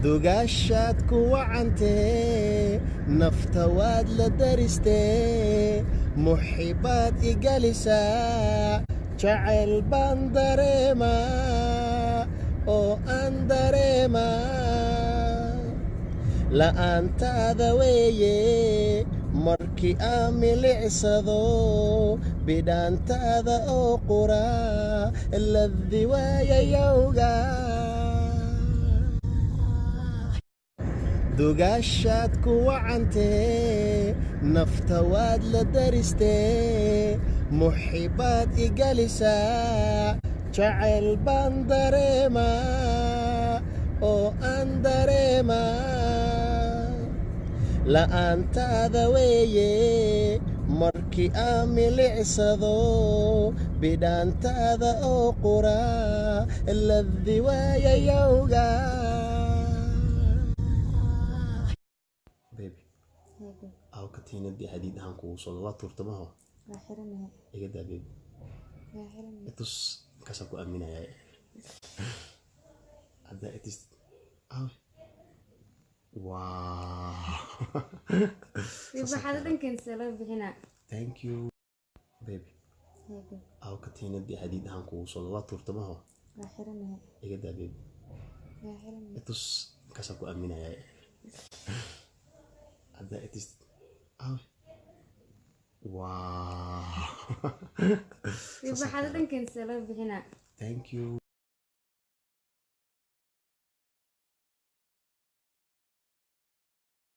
dugaashaad ku wacantee naftawaad la daristee muxibaad igalisaa jacayl baan dareemaa oo aan dareemaa la'aantaada weeye markii aan milicsado bidhaantaada oo quraa laddi waayayowga dugaashaad ku wacantee naftawaad la daristee muxibaad igalisaa jacayl baan dareemaa oo aan dareemaa la'aantaada weeye markii aan milicsado bidhaantaada oo quraa laddi waayayowga أو كتينة دي حديد هنكو صلوات ترتمها لاحرنا إيه ده بيبي لاحرنا إتوس كسبوا أمينة يا هذا إتس أو واو يبقى حضرتك كنسلوا بهنا thank you baby أو كتينة دي حديد هنكو صلوات ترتمها لاحرنا إيه ده بيبي لاحرنا إتوس كسبوا أمينة يا هذا إتس أو واو يبقى حضرتك كنسلوا بهنا thank you